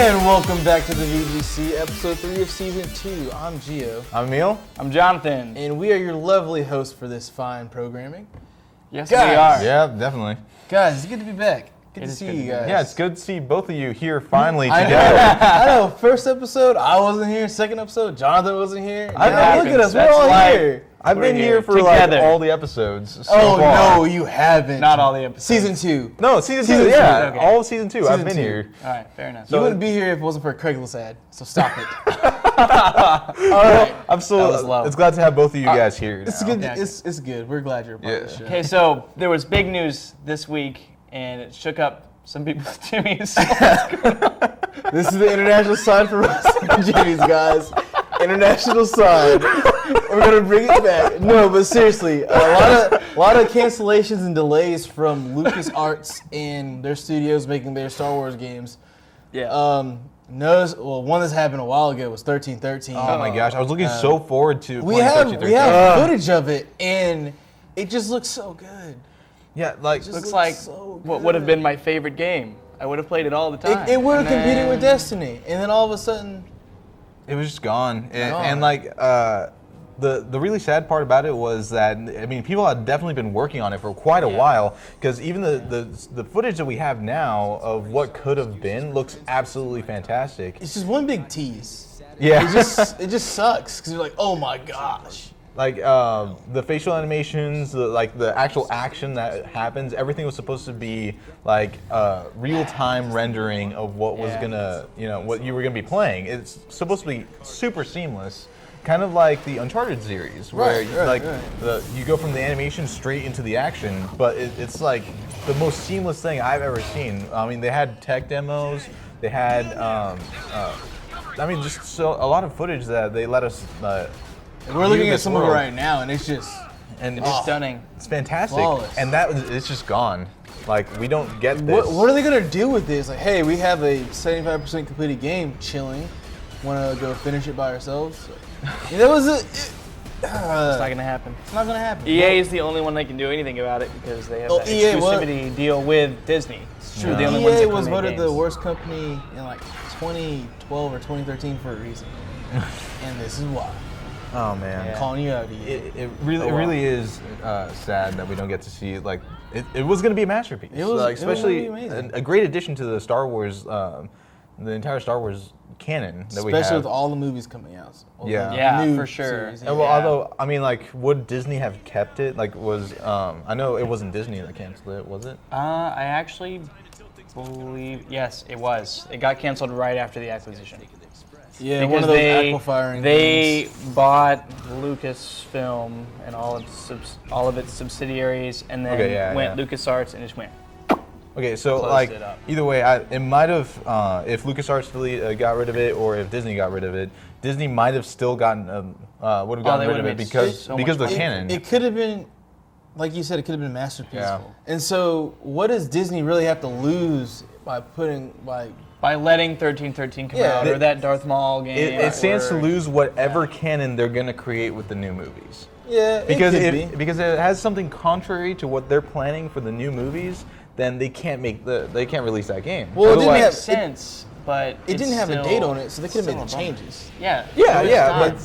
And welcome back to the VGC, episode 3 of season 2. I'm Gio. I'm Emil. I'm Jonathan. And we are your lovely hosts for this fine programming. Yes, Guys. we are. Yeah, definitely. Guys, it's good to be back. Good to is see good to you be guys. Yeah, it's good to see both of you here finally I together. know. I know. First episode, I wasn't here. Second episode, Jonathan wasn't here. I Now know. look at us. We're That's all life. here. I've We're been here for together. like all the episodes. So Oh, far. no, you haven't. Not all the episodes. Season 2. No, season Season 2. two, Yeah, okay. all of season 2. I've Season been 2. here. All right, fair enough. You wouldn't be here if it wasn't for a Craigslist ad, so stop it. All right, I'm That was still. low. It's glad to have both of you guys here. It's now. good. Yeah. It's good. We're glad you're a part of the show. Okay, so there was big news this week, and it shook up some people's Jimmies. This is the international sign for rustling Jimmies, guys. International sign. We're gonna bring it back. No, but seriously, a lot of cancellations and delays from LucasArts and their studios making their Star Wars games. Yeah. One that's happened a while ago was 1313. Oh my gosh, I was looking so forward to. we playing have 1313. footage of it, and it just looks so good. Yeah, like Just Looks like so what would have good. been my favorite game. I would have played it all the time. It would have And competed with then- Destiny, and then all of a sudden, it was just gone. And, Gone. and like the really sad part about it was that, I mean, people had definitely been working on it for quite a while, because even the footage that we have now of what could have been looks absolutely fantastic. it's just one big tease. Yeah. It just sucks because you're like, oh my gosh. Like the facial animations, the actual action that happens, everything was supposed to be like real-time rendering of what was gonna, what you were gonna be playing. It's supposed to be super seamless, kind of like the Uncharted series, where you go from the animation straight into the action. But it's like the most seamless thing I've ever seen. I mean, they had tech demos, they had, just so a lot of footage that they let us. We're looking view at this some of it world. right now, and it's just And It's stunning. It's fantastic, Flawless. and it's just gone. Like, we don't get this. what are they gonna do with this? Like, hey, we have a 75% completed game chilling. Want to go finish it by ourselves? That was it. It's not going to happen. It's not gonna happen. EA is the only one that can do anything about it because they have that EA what? exclusivity deal with Disney. It's True. the only ones EA that can was make voted the games. worst company in like 2012 or 2013 for a reason, and this is why. Oh man, I'm calling you out, EA. it really is sad that we don't get to see it. Like, it was going to be a masterpiece. It was- like, it was especially gonna be amazing. a great addition to the Star Wars, the entire Star Wars canon that we Especially have. with all the movies coming out. All Yeah. the Yeah, new for sure. series, And well, Yeah. although I mean, like, would Disney have kept it? Like, I know it wasn't Disney that canceled it, was it? I actually believe, yes, it was. It got canceled right after the acquisition. Yeah, Because one of those they, aquafiring they things. bought Lucasfilm and all of its subsidiaries, and then Okay, yeah, went yeah. LucasArts and just went. Okay, so Closed like it up. either way, it might have if LucasArts really got rid of it, or if Disney got rid of it, Disney might have still gotten would have they gotten rid of would've it made because so because of much the money. canon. It could have been, like you said, it could have been a masterpiece. Yeah. And so, what does Disney really have to lose by putting like? By letting 1313 come Yeah. out, or that Darth Maul game. it stands to or- lose whatever canon they're gonna create with the new movies. Yeah, Because it could be. because it has something contrary to what they're planning for the new movies, then they can't release that game. Well, it didn't Otherwise- have- Makes sense, but It it's didn't have a still- date on it, so they could have made the still a bummer. changes. Yeah. Yeah, it's yeah, done.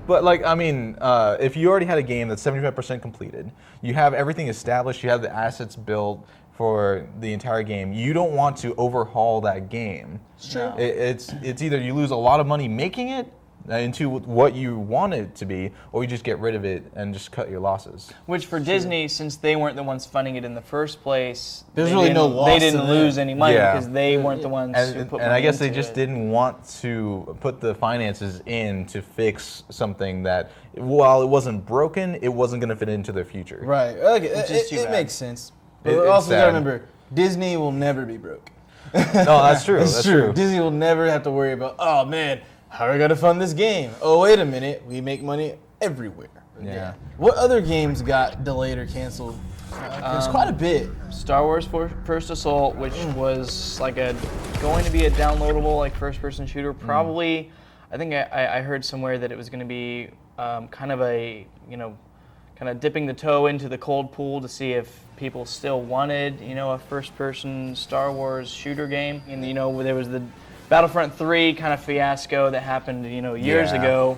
but like, I mean, if you already had a game that's 75% completed, you have everything established, you have the assets built for the entire game, you don't want to overhaul that game. Sure. It's either you lose a lot of money making it into what you want it to be, or you just get rid of it and just cut your losses. Which for Disney, since they weren't the ones funding it in the first place, There's they really no didn't- loss They to didn't them. lose any money Yeah. because they weren't the ones who And, put and money I guess they into just it. didn't want to put the finances in to fix something that, while it wasn't broken, it wasn't going to fit into their future. Right. Okay. Which is too It bad. makes sense. But It's also, you gotta sad. remember, Disney will never be broke. No, that's true. It's That's true. true. Disney will never have to worry about, oh man, how are we gonna fund this game? Oh, wait a minute, we make money everywhere. Yeah. What other games got delayed or canceled? There's quite a bit. Star Wars First Assault, which was like going to be a downloadable like first-person shooter. Probably, I think I heard somewhere that it was going to be kind of a kind of dipping the toe into the cold pool to see if people still wanted a first-person Star Wars shooter game. And there was the Battlefront 3 kind of fiasco that happened, years ago,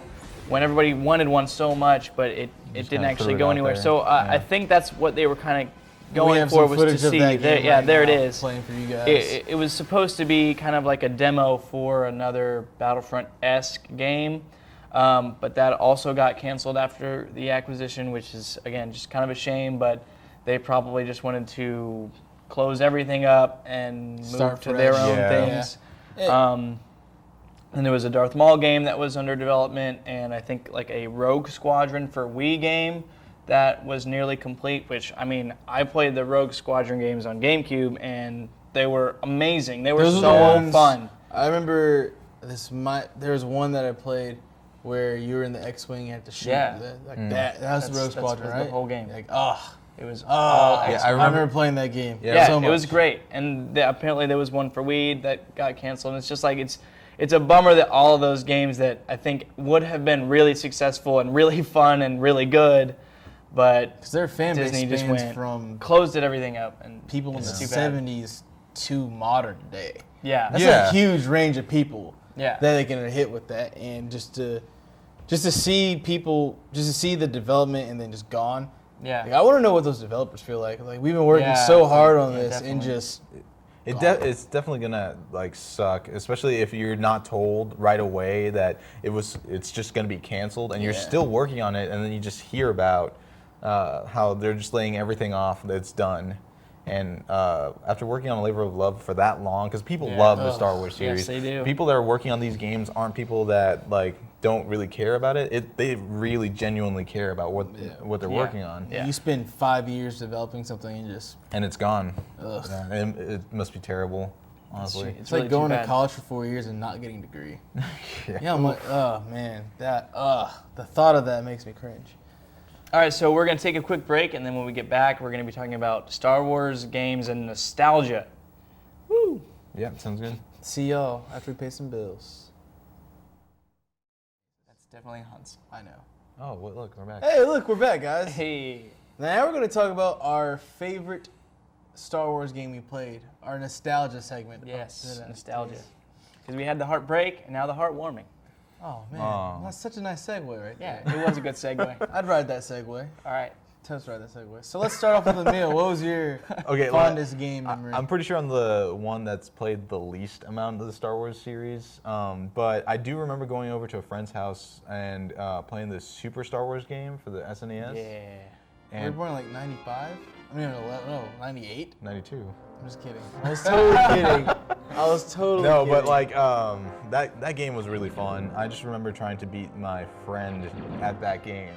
when everybody wanted one so much, but it didn't actually go anywhere. So I think that's what they were kind of going for, was to see. There it is. Playing for you guys. It was supposed to be kind of like a demo for another Battlefront-esque game, but that also got canceled after the acquisition, which is, again, just kind of a shame, but they probably just wanted to close everything up and move to their own things. And there was a Darth Maul game that was under development, and I think like a Rogue Squadron for Wii game that was nearly complete, which, I mean, I played the Rogue Squadron games on GameCube, and they were amazing. They were so fun. I remember there was one that I played where you were in the X-Wing, you had to shoot. That was the Rogue Squadron, right? The whole game. Like, it was all I remember playing that game. So much. It was great. And apparently there was one for Wii that got canceled. And it's just like, it's a bummer that all of those games that I think would have been really successful and really fun and really good, but because their fan base Disney just spans from closed everything up, and people in the 70s to modern day. That's a huge range of people that they can hit with that, and just to see people, just to see the development and then just gone. Like, I want to know what those developers feel like. Like, we've been working so hard on this, definitely. and just it's definitely gonna like suck, especially if you're not told right away that it's just gonna be canceled, and you're still working on it, and then you just hear about how they're just laying everything off that's done. And after working on a labor of love for that long, because people love the Star Wars series. Yes, they do. People that are working on these games aren't people that like don't really care about it. They really genuinely care about what they're working on. You spend 5 years developing something and it's gone. It must be terrible, honestly. It's like going to college for 4 years and not getting a degree. I'm like, oh man, the thought of that makes me cringe. All right, so we're going to take a quick break, and then when we get back, we're going to be talking about Star Wars games and nostalgia. Woo! Yeah, sounds good. See y'all after we pay some bills. That's definitely Hans. I know. Oh, look, we're back. Hey, look, we're back, guys. Hey. Now we're going to talk about our favorite Star Wars game we played, our nostalgia segment. Yes, nostalgia. Because we had the heartbreak, and now the heartwarming. Oh, man. That's such a nice segue right there. Yeah, it was a good segue. I'd ride that segue. All right. Toast ride that segue. So let's start off with Emil. What was your fondest game memory? I'm pretty sure I'm the one that's played the least amount of the Star Wars series, but I do remember going over to a friend's house and playing the Super Star Wars game for the SNES. Yeah. And you were born in like 95? I mean, no, 98? 92. I'm just kidding. I was totally kidding. I was totally No, kidding. but like that game was really fun. I just remember trying to beat my friend at that game,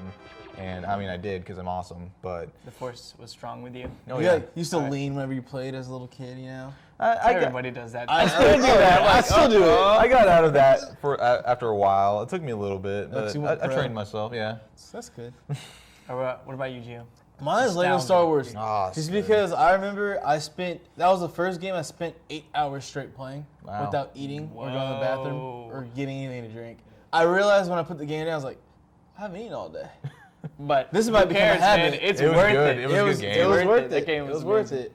and I mean I did because I'm awesome. But The Force was strong with you. oh you yeah, used to lean whenever you played as a little kid, you know? Everybody does that. I still do that. I still do it. I got out of that for after a while. It took me a little bit, but you went I pro. trained myself. Yeah. That's good. What about you, Gio? Mine is Lego Nostalgia. Star Wars. Ah, Just good. because I remember that was the first game I spent 8 hours straight playing Wow. without eating or going to the bathroom Whoa. or getting anything to drink. I realized when I put the game down, I was like, I haven't eaten all day. But This might who become a cares, habit. man? It's It was worth good. it. It was a good game. It was Worth worth it. it. That game It was was worth amazing. it.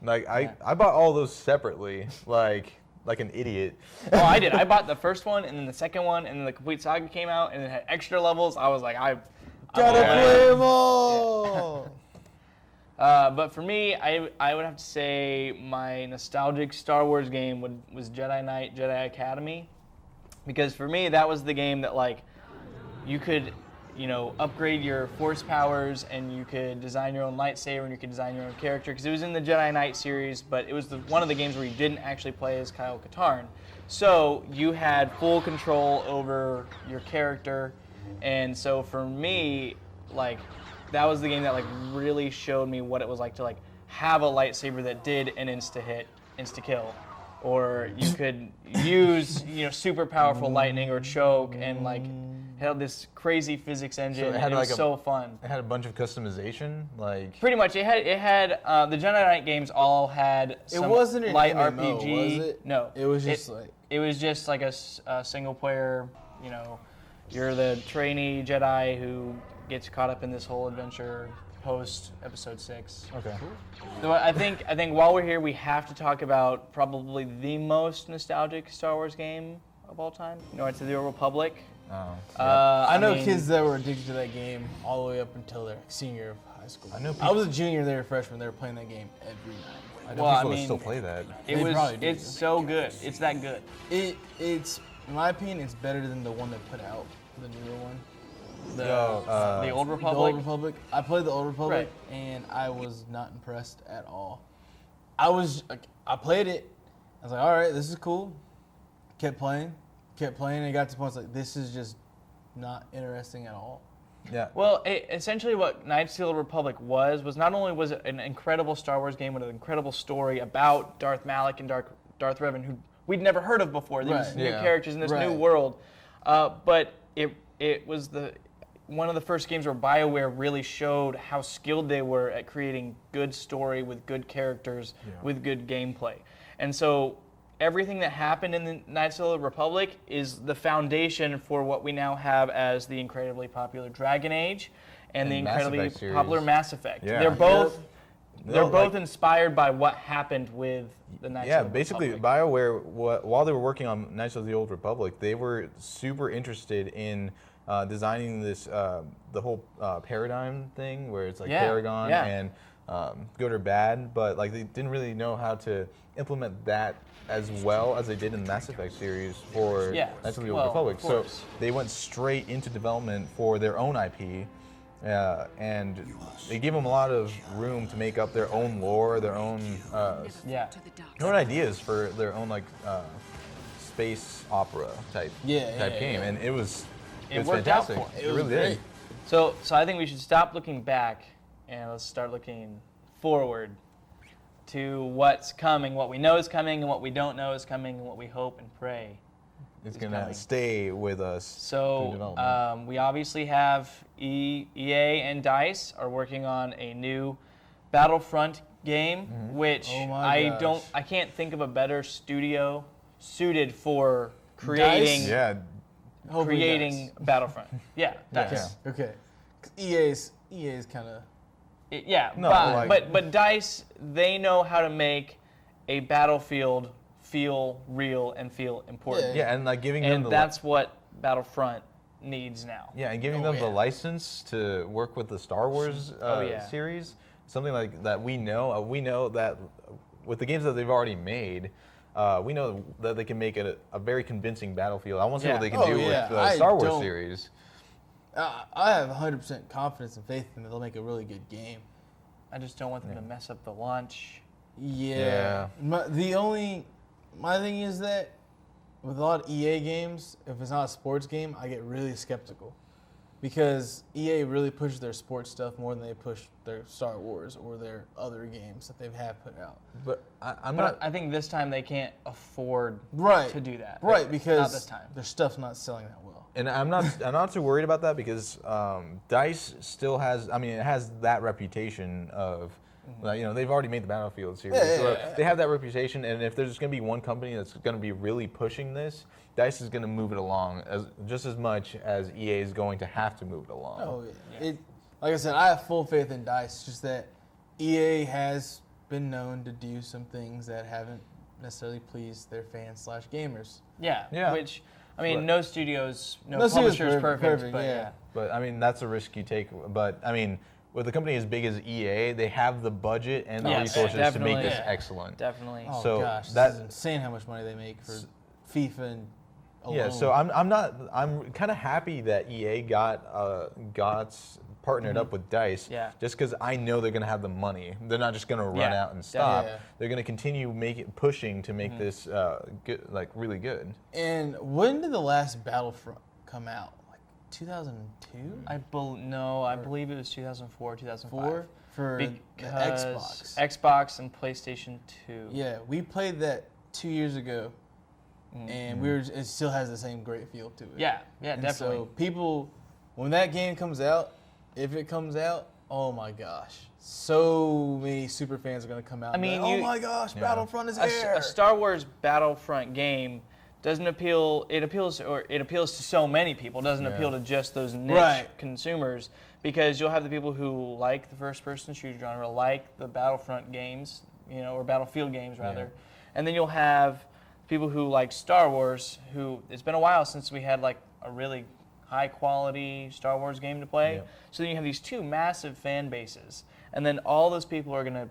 Like I bought all those separately, like an idiot. Oh, I did. I bought the first one, and then the second one, and then the complete saga came out, and it had extra levels. I was like, Gotta all in. play them all. But for me, I would have to say my nostalgic Star Wars game was Jedi Knight, Jedi Academy, because for me that was the game that like you could, upgrade your Force powers, and you could design your own lightsaber, and you could design your own character, because it was in the Jedi Knight series, but it was one of the games where you didn't actually play as Kyle Katarn. So you had full control over your character, and so for me, like, that was the game that like really showed me what it was like to like have a lightsaber that did an insta-hit, insta-kill. Or you could use, super powerful lightning or choke, and like it had this crazy physics engine. it had and it was like so fun. It had a bunch of customization, like. Pretty much, it had the Jedi Knight games all had some It wasn't an light MMO, RPG. was it? No, It was just like. it was just like a single player. You're the trainee Jedi who gets caught up in this whole adventure post Episode 6. Okay. So I think while we're here, we have to talk about probably the most nostalgic Star Wars game of all time, Knights of the Old Republic. Oh. I know mean, kids that were addicted to that game all the way up until their senior year of high school. I know I was a junior, they were freshmen. They were playing that game every night. I know Well, people I that mean, still play that. They probably do. It's so good. It's that good. It's in my opinion, it's better than the one they put out, the newer one. The Old Republic. The Old Republic. I played the Old Republic, Right. and I was not impressed at all. I played it. I was like, all right, this is cool. Kept playing, and it got to the point I was like, this is just not interesting at all. Yeah. Well, essentially what Knights of the Old Republic was not only was it an incredible Star Wars game with an incredible story about Darth Malak and Darth Revan, who we'd never heard of before, these Right. new Yeah. characters in this Right. new world, but it was one of the first games where BioWare really showed how skilled they were at creating good story with good characters, with good gameplay. And so everything that happened in the Knights of the Republic is the foundation for what we now have as the incredibly popular Dragon Age and the And Mass incredibly Effect series. popular Mass Effect. Yeah. They're both No, both like- inspired by what happened with the Knights Yeah, of the basically, Republic. BioWare, while they were working on Knights of the Old Republic, they were super interested in designing this, the whole paradigm thing, where it's like Yeah, Paragon yeah. and good or bad, but like they didn't really know how to implement that as well as they did in the Mass Effect series for Yeah, Knights of the Old well, Republic. of So course. they went straight into development for their own IP. And they give them a lot of room to make up their own lore, their own Yeah. their own ideas for their own like space opera type Yeah, game, yeah. and it was worked out fantastic. for 'em. It It was really did. great. So I think we should stop looking back and let's start looking forward to what's coming, what we know is coming, and what we don't know is coming, and what we hope and pray. It's is gonna coming. stay with us. through So development. we obviously have EA and DICE are working on a new Battlefront game, Mm-hmm. which Oh my gosh. I can't think of a better studio suited for creating yeah, Hopefully creating Battlefront. Yeah, DICE. Yeah. Okay. 'Cause EA's kind of. Yeah, No, but DICE, they know how to make a Battlefield feel real and feel important. yeah, and like giving them And the that's what Battlefront needs now. yeah, and giving Oh, them the yeah. license to work with the Star Wars yeah. series, something like that. We know that with the games that they've already made. We know that they can make it a very convincing Battlefield. I want to see Yeah. what they can Oh, do yeah. with the I Star Wars don't- series. I have 100% confidence and faith in that they'll make a really good game. I just don't want them to mess up the launch. Yeah. My thing is that with a lot of EA games, if it's not a sports game, I get really skeptical. Because EA really pushes their sports stuff more than they push their Star Wars or their other games that they have put out. But I'm But not. I think this time they can't afford Right. to do that. Right, because Not this time. their stuff's not selling that well. And I'm not too worried about that because DICE still has. I mean, it has that reputation of, like, they've already made the Battlefield series, Yeah, so yeah. they have that reputation. And if there's going to be one company that's going to be really pushing this, DICE is going to move it along just as much as EA is going to have to move it along. Oh, yeah. Like I said, I have full faith in DICE. It's just that EA has been known to do some things that haven't necessarily pleased their fans / gamers. Yeah. Yeah. Which, I mean, But- no studio's studio's publisher is perfect, perfect, but yeah. yeah. But I mean, that's a risk you take. But I mean, with a company as big as EA, they have the budget and the Yes, resources to definitely. make this Yeah. excellent. Definitely. Oh So gosh, that- this is insane how much money they make for FIFA and alone. Yeah, so I'm kind of happy that EA got partnered up with DICE. Yeah. Just because I know they're gonna have the money. They're not just gonna run Yeah, out and stop. yeah. They're gonna continue pushing to make this good, like really good. And when did the last Battlefront come out? Like 2002? I believe it was 2004, 2005. Four for the Because Xbox. Xbox and PlayStation 2. Yeah, we played that 2 years ago, and it still has the same great feel to it. Yeah, And definitely. So people, when that game comes out, if it comes out, oh my gosh, so many super fans are gonna come out. I mean, and be like, you- oh my gosh, Yeah. Battlefront is a, here. a Star Wars Battlefront game doesn't appeal. It appeals to so many people. It doesn't Yeah. appeal to just those niche Right. consumers because you'll have the people who like the first-person shooter genre, like the Battlefront games, or Battlefield games rather, and then you'll have people who like Star Wars. Who it's been a while since we had like a really high-quality Star Wars game to play. Yeah. So then you have these two massive fan bases, and then all those people are gonna,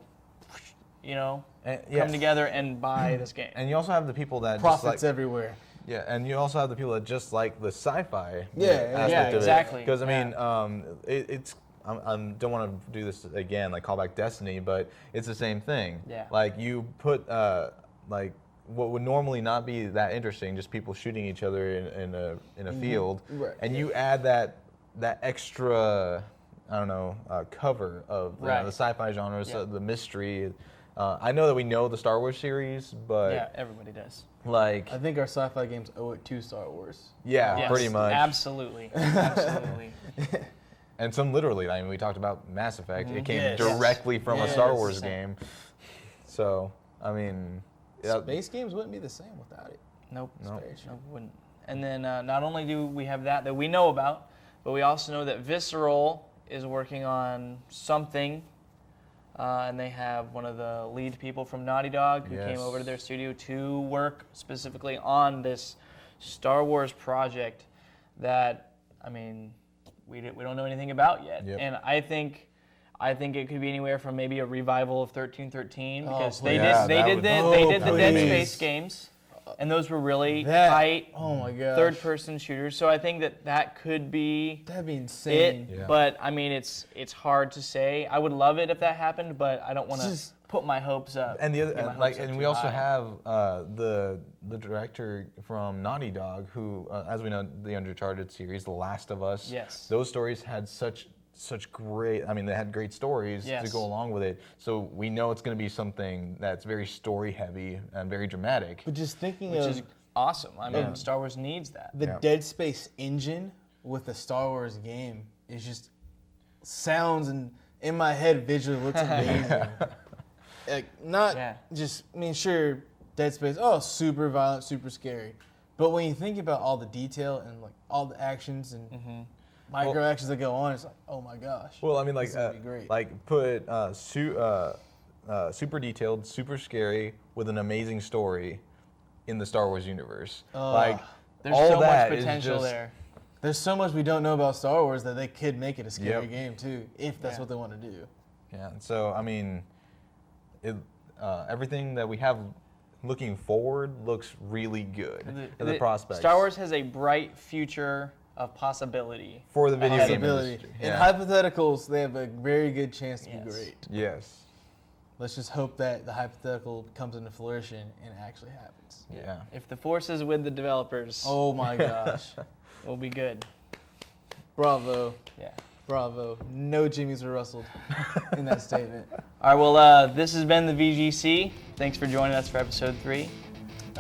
come together and buy this game. And you also have the people that Profits just like, everywhere. yeah, and you also have the people that just like the sci-fi Yeah, aspect of exactly. Because I mean, I don't want to do this again, like call back Destiny, but it's the same thing. Yeah. Like you put like what would normally not be that interesting, just people shooting each other in a field, Right. and you add that extra, I don't know, cover of Right. the sci-fi genre, Yeah. the mystery. I know that we know the Star Wars series, but Yeah, everybody does. like, I think our sci-fi games owe it to Star Wars. yeah, Yes, pretty much. Absolutely. Absolutely. And some literally, I mean, we talked about Mass Effect. It came Yes. directly from a Yes. Star Wars game. So, I mean, yeah, Space games wouldn't be the same without it. Nope. No. Nope, wouldn't. And then not only do we have that we know about, but we also know that Visceral is working on something. And they have one of the lead people from Naughty Dog who came Yes. over to their studio to work specifically on this Star Wars project that, I mean, we don't know anything about yet. Yep. And I think it could be anywhere from maybe a revival of 1313 because they please. did Yeah, the that would Dead be Space games, and those were really That- tight Oh my god. third-person shooters. So I think that could be That'd be it. insane. Yeah. But I mean, it's hard to say. I would love it if that happened, but I don't want to Just- put my hopes up. and the other, get my and, like, hopes up and too we also high. have the director from Naughty Dog, who, as we know, the Uncharted series, The Last of Us. Yes. Those stories had such great. I mean, they had great stories to Yes. go along with it. So we know it's going to be something that's very story heavy and very dramatic. But just thinking which of is awesome. I mean, Star Wars needs that. the Yeah. Dead Space engine with the Star Wars game, is just sounds and in my head visually looks amazing. Like not Yeah. just, I mean, sure, Dead Space, super violent, super scary. But when you think about all the detail and like all the actions and micro actions that go on, it's like, oh my gosh. Well, I mean, like, This is gonna be great. like put super detailed, super scary, with an amazing story in the Star Wars universe. Like, There's all so much that is potential just- there. There's so much we don't know about Star Wars that they could make it a scary Yep. game too, if that's Yeah. what they want to do. Yeah. So I mean, everything that we have looking forward looks really good. The prospects Star Wars has a bright future of possibility. for the video game Possibility. industry. In Yeah. hypotheticals, they have a very good chance to Yes. be great. Yes. Let's just hope that the hypothetical comes into fruition and actually happens. Yeah. If the force is with the developers, Oh my gosh. we'll be good. Bravo. Yeah. Bravo. No Jimmies were rustled in that statement. All right, well, this has been the VGC. Thanks for joining us for episode 3.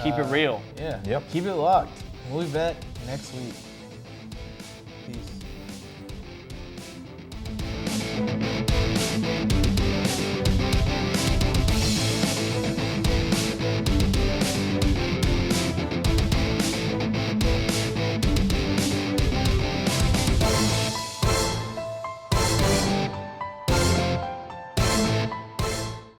Keep it real. Yeah. Yep. Keep it locked. We'll be back next week.